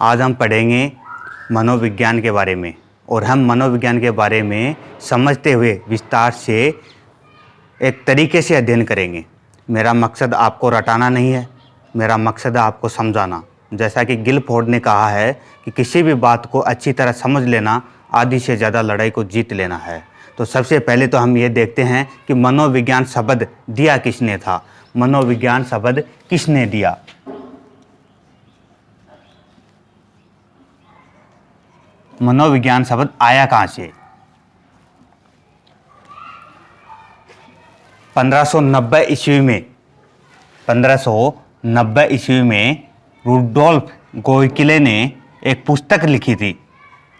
आज हम पढ़ेंगे मनोविज्ञान के बारे में और हम मनोविज्ञान के बारे में समझते हुए विस्तार से एक तरीके से अध्ययन करेंगे। मेरा मकसद आपको रटाना नहीं है, मेरा मकसद है आपको समझाना। जैसा कि गिलफोर्ड ने कहा है कि किसी भी बात को अच्छी तरह समझ लेना आधी से ज़्यादा लड़ाई को जीत लेना है। तो सबसे पहले तो हम ये देखते हैं कि मनोविज्ञान शब्द दिया किसने था। मनोविज्ञान शब्द किसने दिया? मनोविज्ञान शब्द आया कहाँ से? 1590 ईस्वी में रुडोल्फ गोइकिले ने एक पुस्तक लिखी थी।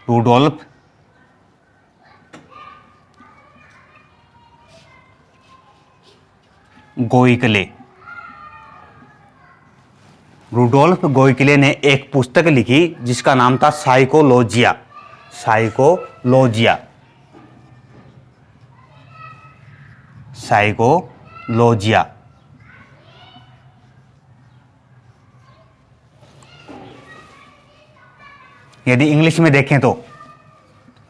रुडोल्फ गोइकिले ने एक पुस्तक लिखी जिसका नाम था साइकोलॉजिया। यदि इंग्लिश में देखें तो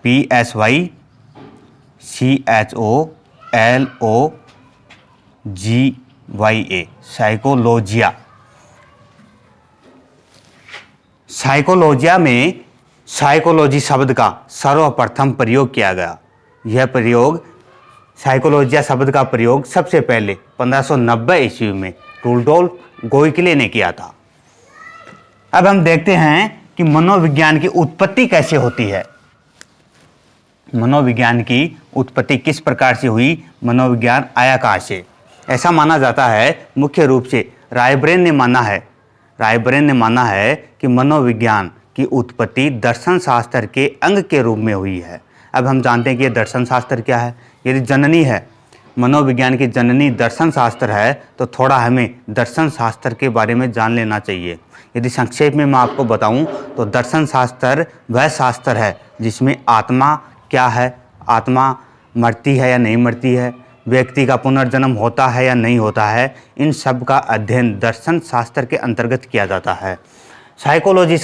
PSYCHOLOGYA साइकोलॉजिया में साइकोलॉजी शब्द का सर्वप्रथम प्रयोग किया गया। यह प्रयोग साइकोलॉजिया शब्द का प्रयोग सबसे पहले 1590 ईस्वी में रुडोल्फ गोइकिले ने किया था। अब हम देखते हैं कि मनोविज्ञान की उत्पत्ति कैसे होती है। मनोविज्ञान की उत्पत्ति किस प्रकार से हुई, मनोविज्ञान आया कहाँ से? ऐसा माना जाता है, मुख्य रूप से रायब्रेन ने माना है कि मनोविज्ञान की उत्पत्ति दर्शन शास्त्र के अंग के रूप में हुई है। अब हम जानते हैं कि यह दर्शन शास्त्र क्या है। यदि जननी है, मनोविज्ञान की जननी दर्शन शास्त्र है, तो थोड़ा हमें दर्शन शास्त्र के बारे में जान लेना चाहिए। यदि संक्षेप में मैं आपको बताऊं तो दर्शन शास्त्र वह शास्त्र है जिसमें आत्मा क्या है, आत्मा मरती है या नहीं मरती है, व्यक्ति का पुनर्जन्म होता है या नहीं होता है, इन सब का अध्ययन दर्शन शास्त्र के अंतर्गत किया जाता है। साइकोलॉजी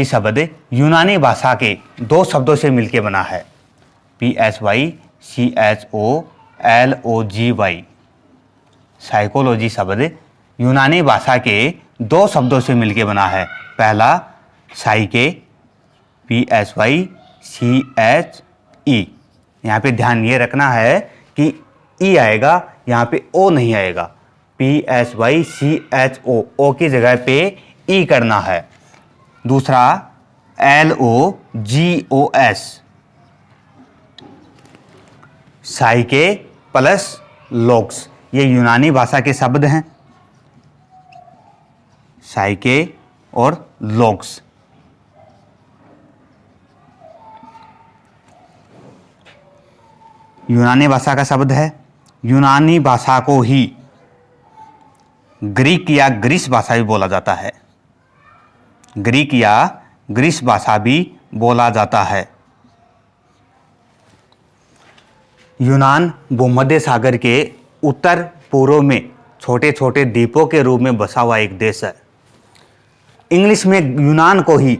शब्द यूनानी भाषा के दो शब्दों से मिलकर बना है। PSYCHOLOGY साइकोलॉजी शब्द यूनानी भाषा के दो शब्दों से मिलकर बना है। पहला साइके PSYCHE, यहाँ पे ध्यान ये रखना है कि ई आएगा, यहाँ पे ओ नहीं आएगा। PSYCHO, ओ की जगह पे ई करना है। दूसरा LOGOS साइके प्लस लॉग्स, ये यूनानी भाषा के शब्द हैं। साइके और लॉग्स यूनानी भाषा का शब्द है। यूनानी भाषा को ही ग्रीक या ग्रीस भाषा भी बोला जाता है। ग्रीक या ग्रीस भाषा भी बोला जाता है। यूनान भूमध्य सागर के उत्तर पूर्व में छोटे छोटे द्वीपों के रूप में बसा हुआ एक देश है। इंग्लिश में यूनान को ही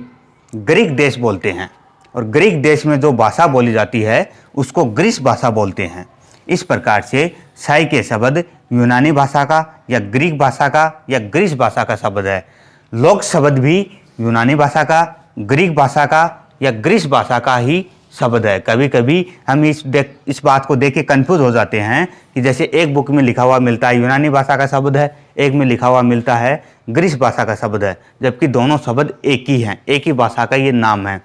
ग्रीक देश बोलते हैं और ग्रीक देश में जो भाषा बोली जाती है उसको ग्रीस भाषा बोलते हैं। इस प्रकार से साइके शब्द यूनानी भाषा का या ग्रीक भाषा का या ग्रीस भाषा का शब्द है। लोग शब्द भी यूनानी भाषा का, ग्रीक भाषा का या ग्रीस भाषा का ही शब्द है। कभी कभी हम इस बात को देख के कन्फ्यूज हो जाते हैं कि जैसे एक बुक में लिखा हुआ मिलता है यूनानी भाषा का शब्द है, एक में लिखा हुआ मिलता है ग्रीस भाषा का शब्द है, जबकि दोनों शब्द एक ही हैं, एक ही भाषा का ये नाम है।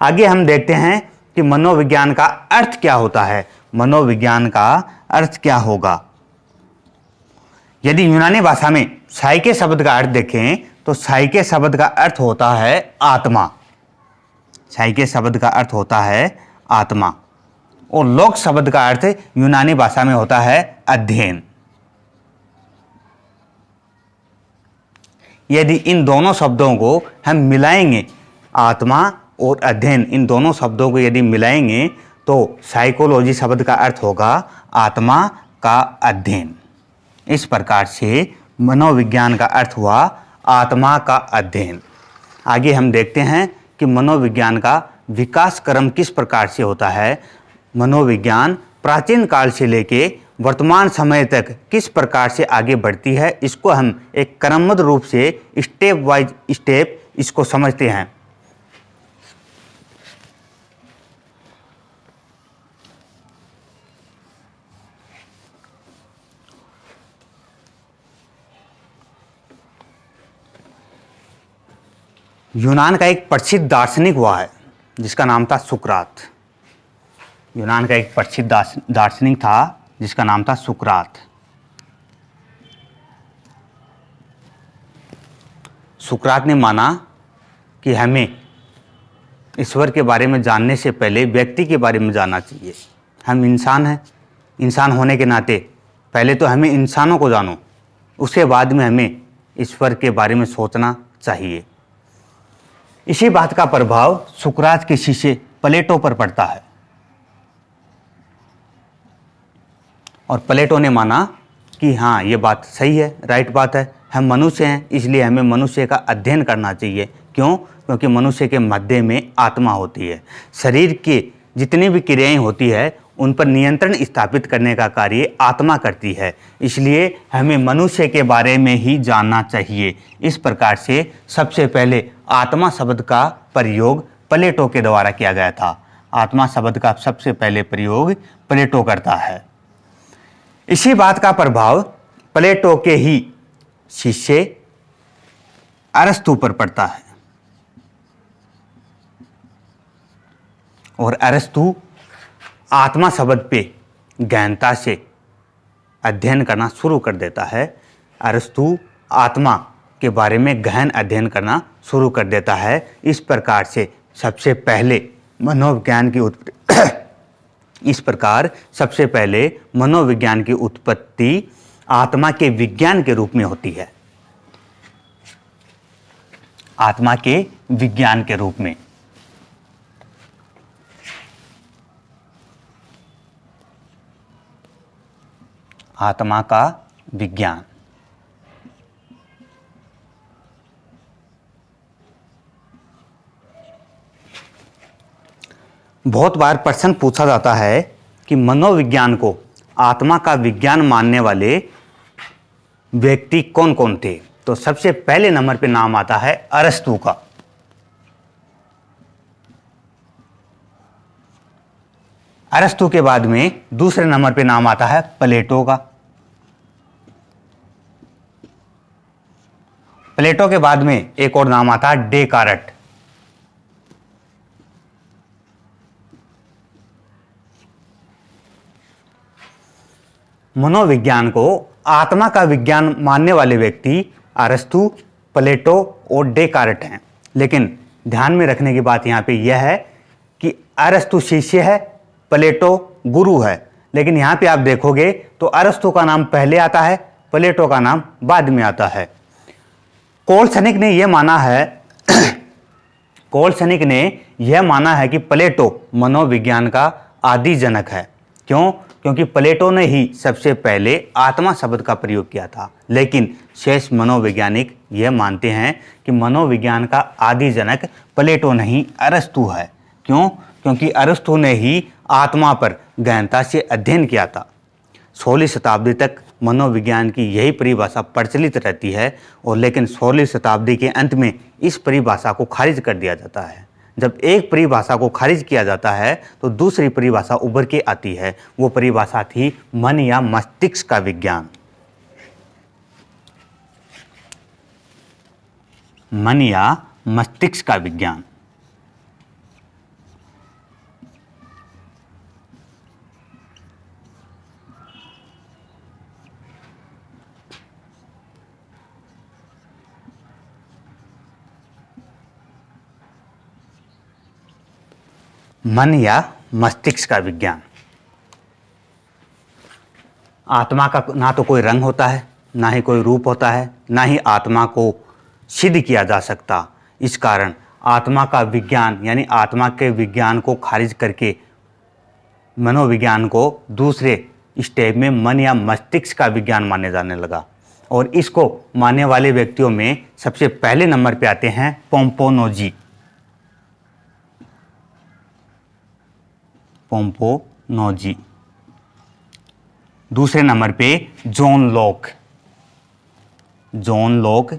आगे हम देखते हैं कि मनोविज्ञान का अर्थ क्या होता है। मनोविज्ञान का अर्थ क्या होगा? यदि यूनानी भाषा में साइके शब्द का अर्थ देखें तो साइके शब्द का अर्थ होता है आत्मा। साइके शब्द का अर्थ होता है आत्मा और लोक शब्द का अर्थ यूनानी भाषा में होता है अध्ययन। यदि इन दोनों शब्दों को हम मिलाएंगे, आत्मा और अध्ययन, इन दोनों शब्दों को यदि मिलाएंगे तो साइकोलॉजी शब्द का अर्थ होगा आत्मा का अध्ययन। इस प्रकार से मनोविज्ञान का अर्थ हुआ आत्मा का अध्ययन। आगे हम देखते हैं कि मनोविज्ञान का विकास क्रम किस प्रकार से होता है। मनोविज्ञान प्राचीन काल से लेके वर्तमान समय तक किस प्रकार से आगे बढ़ती है, इसको हम एक क्रमबद्ध रूप से स्टेप वाइज स्टेप इसको समझते हैं। यूनान का एक प्रसिद्ध दार्शनिक हुआ है जिसका नाम था सुकरात। यूनान का एक प्रसिद्ध दार्शनिक था जिसका नाम था सुकरात। सुकरात ने माना कि हमें ईश्वर के बारे में जानने से पहले व्यक्ति के बारे में जानना चाहिए। हम इंसान हैं, इंसान होने के नाते पहले तो हमें इंसानों को जानो, उसके बाद में हमें ईश्वर के बारे में सोचना चाहिए। इसी बात का प्रभाव सुकरात के शिष्य प्लेटो पर पड़ता है और प्लेटो ने माना कि हाँ, ये बात सही है, राइट बात है। हम मनुष्य हैं, इसलिए हमें मनुष्य का अध्ययन करना चाहिए। क्यों? क्योंकि मनुष्य के मध्य में आत्मा होती है। शरीर की जितनी भी क्रियाएं होती है उन पर नियंत्रण स्थापित करने का कार्य आत्मा करती है, इसलिए हमें मनुष्य के बारे में ही जानना चाहिए। इस प्रकार से सबसे पहले आत्मा शब्द का प्रयोग प्लेटो के द्वारा किया गया था। आत्मा शब्द का सबसे पहले प्रयोग प्लेटो करता है। इसी बात का प्रभाव प्लेटो के ही शिष्य अरस्तु पर पड़ता है और अरस्तु आत्मा शब्द पे गहनता से अध्ययन करना शुरू कर देता है। अरस्तु आत्मा के बारे में गहन अध्ययन करना शुरू कर देता है। इस प्रकार से सबसे पहले मनोविज्ञान की इस प्रकार सबसे पहले मनोविज्ञान की उत्पत्ति आत्मा के विज्ञान के रूप में होती है। आत्मा के विज्ञान के रूप में। आत्मा का विज्ञान। बहुत बार प्रश्न पूछा जाता है कि मनोविज्ञान को आत्मा का विज्ञान मानने वाले व्यक्ति कौन कौन थे। तो सबसे पहले नंबर पे नाम आता है अरस्तु का। अरस्तु के बाद में दूसरे नंबर पे नाम आता है प्लेटो का। प्लेटो के बाद में एक और नाम आता है डेकार्ट। मनोविज्ञान को आत्मा का विज्ञान मानने वाले व्यक्ति अरस्तु, प्लेटो और डेकार्ट हैं। लेकिन ध्यान में रखने की बात यहां पे यह है कि अरस्तु शिष्य है, प्लेटो गुरु है। लेकिन यहां पे आप देखोगे तो अरस्तु का नाम पहले आता है, प्लेटो का नाम बाद में आता है। कोलसनिक ने यह माना है कोलसनिक ने यह माना है कि प्लेटो मनोविज्ञान का आदि जनक है। क्यों? क्योंकि प्लेटो ने ही सबसे पहले आत्मा शब्द का प्रयोग किया था। लेकिन शेष मनोवैज्ञानिक यह मानते हैं कि मनोविज्ञान का आदि जनक प्लेटो नहीं अरस्तु है। क्यों? क्योंकि अरस्तु ने ही आत्मा पर गहनता से अध्ययन किया था। 16वीं शताब्दी तक मनोविज्ञान की यही परिभाषा प्रचलित रहती है और लेकिन 16वीं शताब्दी के अंत में इस परिभाषा को खारिज कर दिया जाता है। जब एक परिभाषा को खारिज किया जाता है तो दूसरी परिभाषा उभर के आती है। वो परिभाषा थी मन या मस्तिष्क का विज्ञान। मन या मस्तिष्क का विज्ञान। मन या मस्तिष्क का विज्ञान। आत्मा का ना तो कोई रंग होता है, ना ही कोई रूप होता है, ना ही आत्मा को सिद्ध किया जा सकता। इस कारण आत्मा का विज्ञान यानी आत्मा के विज्ञान को खारिज करके मनोविज्ञान को दूसरे स्टेप में मन या मस्तिष्क का विज्ञान माने जाने लगा। और इसको मानने वाले व्यक्तियों में सबसे पहले नंबर पे आते हैं पोम्पोनोजी। पोम्पोनोजी। दूसरे नंबर पे John Locke. John Locke.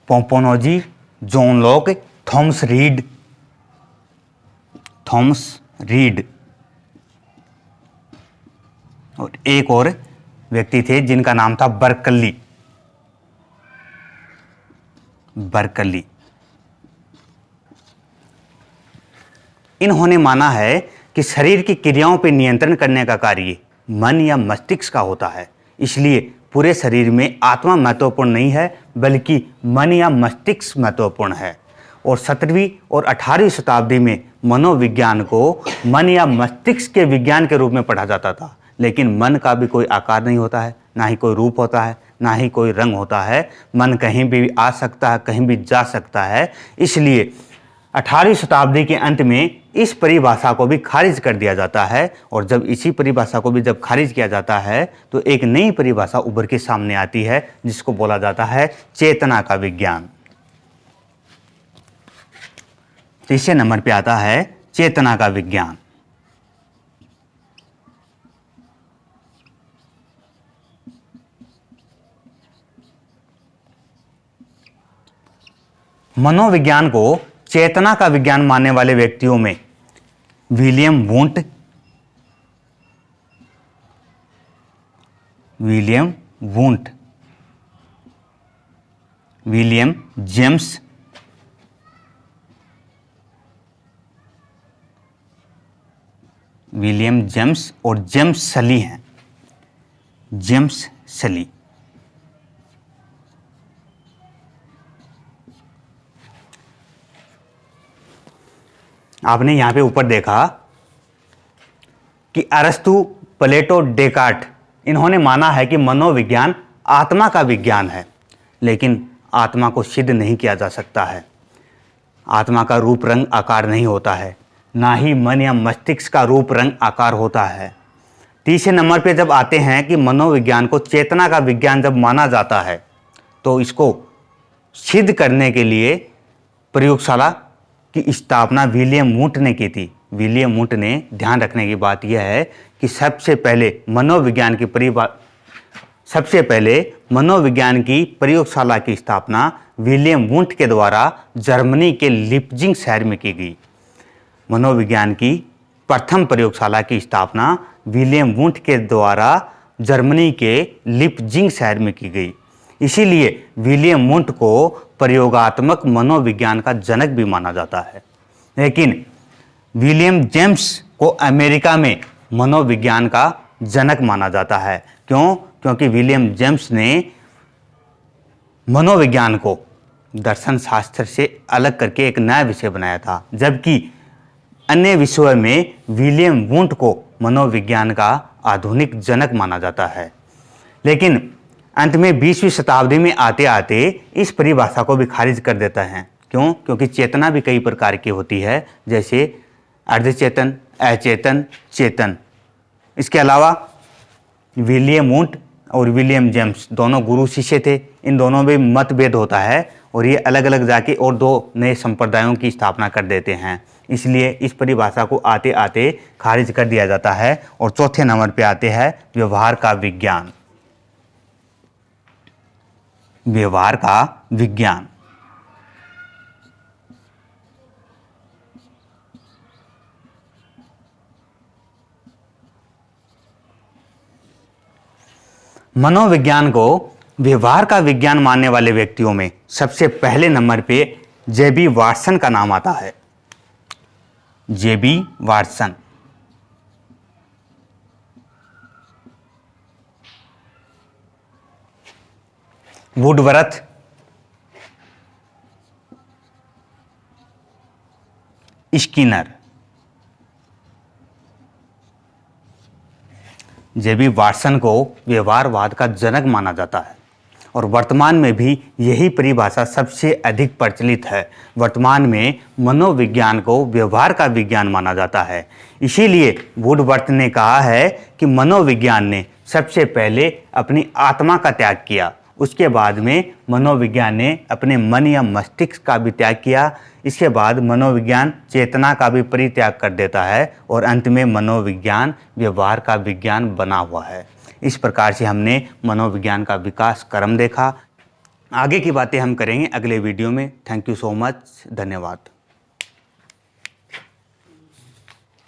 Pomponazzi, John Locke, Thomas Reid. Thomas Reid. और एक और व्यक्ति थे जिनका नाम था बर्कली। बर्कली। इन्होंने माना है कि शरीर की क्रियाओं पर नियंत्रण करने का कार्य मन या मस्तिष्क का होता है, इसलिए पूरे शरीर में आत्मा महत्वपूर्ण नहीं है बल्कि मन या मस्तिष्क महत्वपूर्ण है। और 17वीं और 18वीं शताब्दी में मनोविज्ञान को मन या मस्तिष्क के विज्ञान के रूप में पढ़ा जाता था, लेकिन मन का भी कोई आकार नहीं होता है, ना ही कोई रूप होता है, ना ही कोई रंग होता है। मन कहीं भी आ सकता है, कहीं भी जा सकता है। इसलिए 18वीं शताब्दी के अंत में इस परिभाषा को भी खारिज कर दिया जाता है, और जब इसी परिभाषा को भी जब खारिज किया जाता है तो एक नई परिभाषा उभर के सामने आती है जिसको बोला जाता है चेतना का विज्ञान। तीसरे नंबर पे आता है चेतना का विज्ञान। मनोविज्ञान को चेतना का विज्ञान मानने वाले व्यक्तियों में William Wundt, William Wundt, William James, William James और जेम्स सली हैं। जेम्स सली। आपने यहां पे ऊपर देखा कि अरस्तु, प्लेटो, डेकार्ट, इन्होंने माना है कि मनोविज्ञान आत्मा का विज्ञान है, लेकिन आत्मा को सिद्ध नहीं किया जा सकता है। आत्मा का रूप रंग आकार नहीं होता है, ना ही मन या मस्तिष्क का रूप रंग आकार होता है। तीसरे नंबर पे जब आते हैं कि मनोविज्ञान को चेतना का विज्ञान जब माना जाता है तो इसको सिद्ध करने के लिए प्रयोगशाला की स्थापना विलियम वुंट ने की थी। विलियम वुंट ने, ध्यान रखने की बात यह है कि सबसे पहले मनोविज्ञान की प्रयोगशाला की स्थापना विलियम वुंट के द्वारा जर्मनी के लिप्जिंग शहर में की गई। मनोविज्ञान की प्रथम प्रयोगशाला की स्थापना विलियम वुंट के द्वारा जर्मनी के लिप्जिंग शहर में की गई। इसीलिए विलियम वुंट को प्रयोगात्मक मनोविज्ञान का जनक भी माना जाता है। लेकिन विलियम जेम्स को अमेरिका में मनोविज्ञान का जनक माना जाता है। क्यों? क्योंकि विलियम जेम्स ने मनोविज्ञान को दर्शन शास्त्र से अलग करके एक नया विषय बनाया था, जबकि अन्य विषयों में विलियम वुंट को मनोविज्ञान का आधुनिक जनक माना जाता है। लेकिन अंत में 20वीं शताब्दी में आते आते इस परिभाषा को भी खारिज कर देता है। क्यों? क्योंकि चेतना भी कई प्रकार की होती है, जैसे अर्धचेतन, अचेतन, चेतन। इसके अलावा विलियम वुंट और विलियम जेम्स दोनों गुरु शिष्य थे। इन दोनों में मतभेद होता है और ये अलग अलग जाके और दो नए संप्रदायों की स्थापना कर देते हैं। इसलिए इस परिभाषा को आते आते खारिज कर दिया जाता है। और चौथे नंबर पे आते हैं व्यवहार का विज्ञान। व्यवहार का विज्ञान। मनोविज्ञान को व्यवहार का विज्ञान मानने वाले व्यक्तियों में सबसे पहले नंबर पे जेबी वाटसन का नाम आता है। JB Watson. Woodworth, Skinner. JB Watson को व्यवहारवाद का जनक माना जाता है। और वर्तमान में भी यही परिभाषा सबसे अधिक प्रचलित है। वर्तमान में मनोविज्ञान को व्यवहार का विज्ञान माना जाता है। इसीलिए वुडवर्थ ने कहा है कि मनोविज्ञान ने सबसे पहले अपनी आत्मा का त्याग किया, उसके बाद में मनोविज्ञान ने अपने मन या मस्तिष्क का भी त्याग किया, इसके बाद मनोविज्ञान चेतना का भी परित्याग कर देता है और अंत में मनोविज्ञान व्यवहार का विज्ञान बना हुआ है। इस प्रकार से हमने मनोविज्ञान का विकास क्रम देखा। आगे की बातें हम करेंगे अगले वीडियो में। थैंक यू सो मच, धन्यवाद।